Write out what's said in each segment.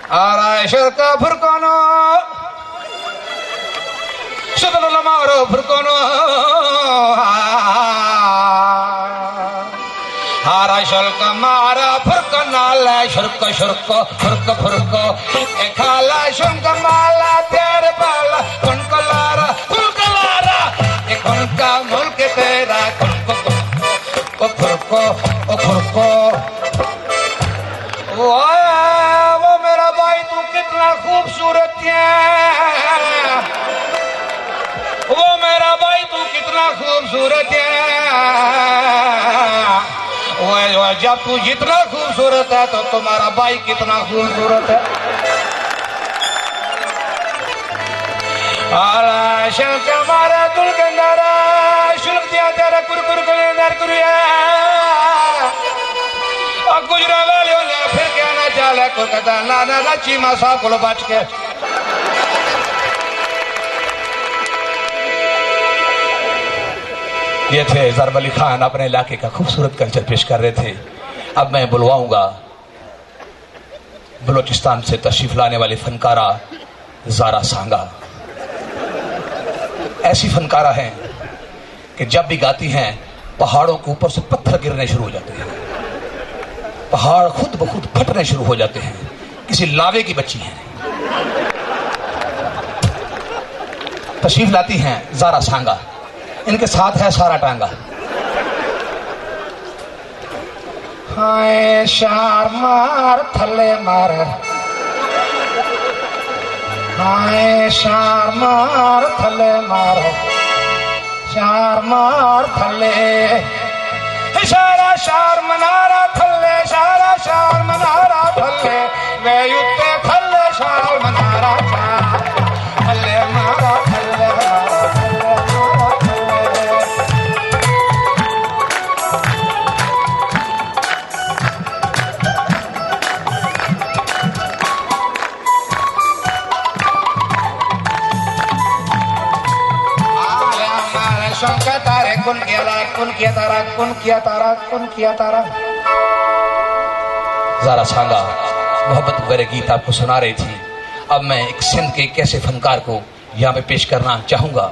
Arashaka Furkano Shadalamaro Furkano Arashalka Mara Furkanala Shurka Shurko Furka Furko Ekala Shunkamala Terbala Kunkalara Kunkalara Ekunka Mulke Tera Furko Furko वो मेरा भाई तू कितना खूबसूरत है वो मेरा भाई तू कितना खूबसूरत है वो जब तू जितना खूबसूरत है तो तुम्हारा भाई कितना खूबसूरत है शुल्क हमारा तुलगंगारा शुल्क दिया तेरा कुरकुर कुरिया और गुजरा वाले फिर क्या ना चाले कोलकाता नाना ना चीमा साहब को बच के ये थे ज़रब अली खान अपने इलाके का खूबसूरत कल्चर पेश कर रहे थे। अब मैं बुलवाऊंगा बलोचिस्तान से तशरीफ लाने वाली फनकारा ज़ारा सांगा। ऐसी फनकारा हैं कि जब भी गाती हैं पहाड़ों के ऊपर से पत्थर गिरने शुरू हो जाते हैं, पहाड़ खुद ब खुद फटने शुरू हो जाते हैं। किसी लावे की बच्ची हैं। तशरीफ लाती हैं ज़ारा सांगा, इनके साथ है सारा टांगा। हाय शार मार थले मार, हाय शार मार थले मार, शार मार थले सारा शार मनारा थले सारा शार मनारा थले वे युते थले शार मनारा थले मारा थले कौन किया तारा ज़ारा सांगा मोहब्बत वगैरह गीत आपको सुना रही थी। अब मैं एक सिंध के एक ऐसे फनकार को यहाँ पे पेश करना चाहूंगा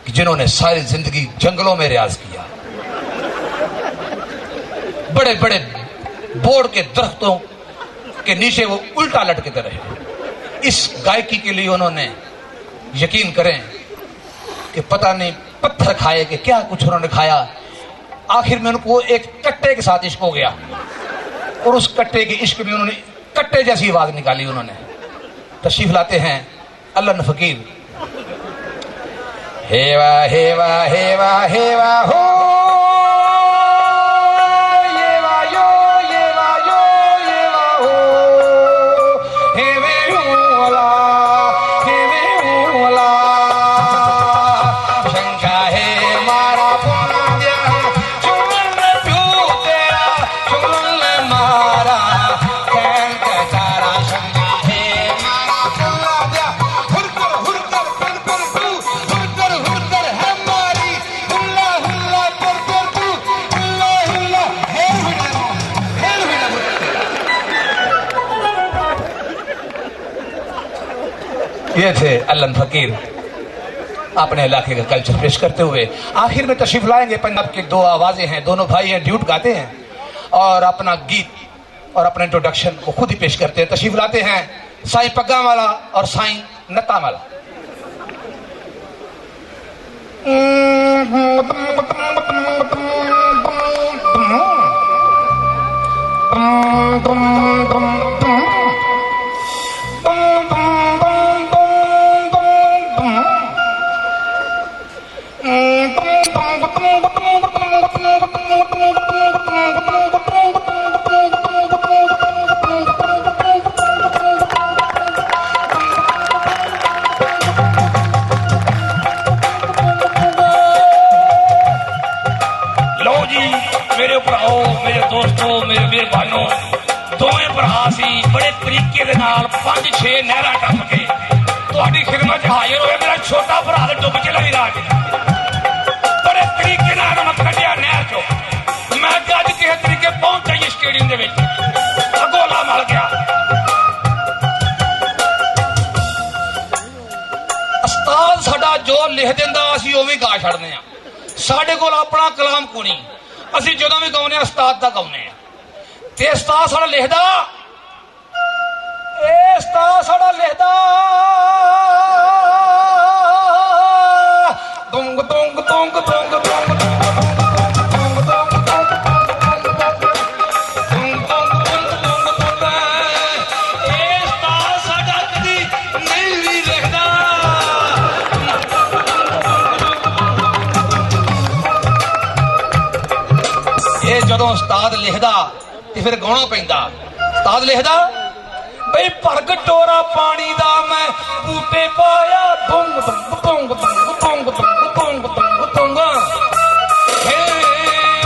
कि जिन्होंने सारी जिंदगी जंगलों में रियाज किया, बड़े बड़े बोर्ड के दरख्तों के नीचे वो उल्टा लटके रहे। इस गायकी के लिए उन्होंने यकीन करें कि पता नहीं पत्थर खाए कि क्या कुछ उन्होंने खाया। आखिर में उनको एक कट्टे के साथ इश्क हो गया और उस कट्टे के इश्क में उन्होंने कट्टे जैसी आवाज निकाली। उन्होंने तशरीफ लाते हैं अल्लाह फकीर। हेवा हेवा हेवा हेवा हो ये थे अल्लाह फकीर अपने इलाके का कल्चर पेश करते हुए। आखिर में तशरीफ लाएंगे पंजाब के दो आवाजें हैं, दोनों भाई हैं, ड्यूट गाते हैं और अपना गीत और अपना इंट्रोडक्शन को खुद ही पेश करते हैं। तशरीफ लाते हैं साईं पग्गा वाला और साईं नत्ता वाला। मेरे भराओ, मेरे दोस्तों, मेरे मेहरबानों, दोवें भरा सी बड़े तरीके दे नाल 5-6 नहरां टप के तुहाडी खिदमत हाजिर होए। मेरा छोटा भरा ते डुब चला राज बड़े तरीके नाल मैं कढिया नहर चो। मैं अज किसी तरीके पहुंच जाइए स्टेडियम दे विच, गोला मल गया। लिख दिंदा असीं उवें गा छड्डने आ। साडे कोल अपना कलाम कोई नहीं, असीं जदों भी गाउने उस्ताद दा गाउने आ। ते उस्ताद साडा लिखदा, ए उस्ताद साडा लिखदा तुंग तुंग तुंग तुंग तुंग ਜਦੋਂ ਉਸਤਾਦ ਲਿਖਦਾ ਤੇ ਫਿਰ ਗਾਉਣਾ ਪੈਂਦਾ। ਉਸਤਾਦ ਲਿਖਦਾ ਬਈ ਭਰਗ ਟੋਰਾ ਪਾਣੀ ਦਾ ਮੈਂ ਬੂਟੇ ਪਾਇਆ ਬੁੰਗ ਬੁੰਗ ਬੁੰਗ ਬੁੰਗ ਬੁੰਗ ਬੁੰਗ ਬੁੰਗ ਹੇ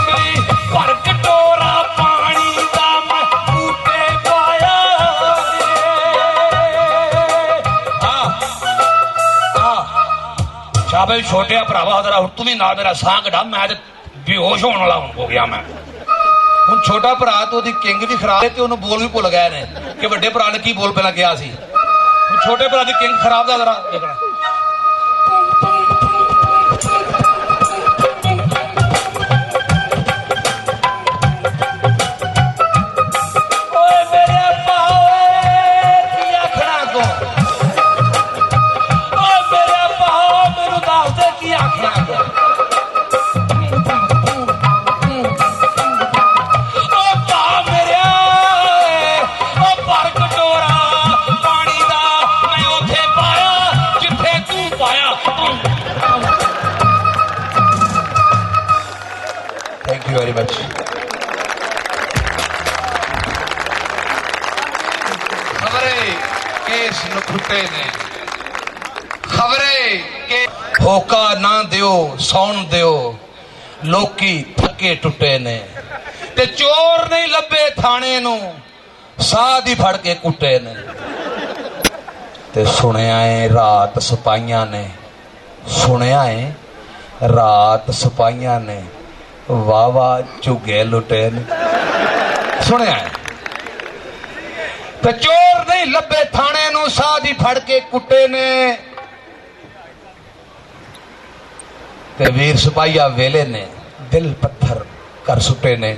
ਬਈ ਭਰਗ ਟੋਰਾ ਪਾਣੀ ਦਾ ਮੈਂ ਬੂਟੇ ਪਾਇਆ। ਸ਼ਾਬਾਸ਼ ਛੋਟਿਆ ਭਰਾਵਾ, ਜਰਾ ਹੁਣ ਤੂੰ ਵੀ ਨਾਲ ਮੇਰਾ ਸਾਹ ਕਢਾ, ਮੈਂ ਤੇ ਬੇਹੋਸ਼ ਹੋਣ ਵਾਲਾ ਹੋ ਗਿਆ। ਮੈਂ ਹੁਣ ਛੋਟਾ ਭਰਾ ਤੇ ਉਹਦੀ ਕਿੰਗ ਵੀ ਖਰਾਬ ਹੈ ਤੇ ਉਹਨੂੰ ਬੋਲ ਵੀ ਭੁੱਲ ਗਏ ਨੇ ਕਿ ਵੱਡੇ ਭਰਾ ਨੇ ਕੀ ਬੋਲ ਪਹਿਲਾਂ ਕਿਹਾ ਸੀ। ਹੁਣ ਛੋਟੇ ਭਰਾ ਦੀ ਕਿੰਗ ਖਰਾਬ ਦਾ ਜਰਾ ਦੇਖਣਾ। ਓਏ ਮੇਰੇ ਪਾਵੇ ਕੀ ਆਖਣਾ ਕੋ, ਓਏ ਮੇਰੇ ਪਾਓ ਮੈਨੂੰ ਦੱਸ ਦੇ ਕੀ ਆਖਣਾ ਕੋ। Thank you very much. खबरे केस नुखुटे ने, खबरे के होका ना दियो सौन दियो, लोकी थके टुटे ने ते चोर नहीं लभे थाने नू, साह दी फड़ के कुटे ने। ते सुनिया है रात सिपाहियां ने, सुनिया है रात सिपाहियां ने वाह वाह झुगे लुटे ने। सुनिया है ते चोर नहीं लभे थाने नू, साह दी फड़ के कुटे ने। ते वीर सिपाहिया वेले ने दिल पत्थर कर सुटे ने।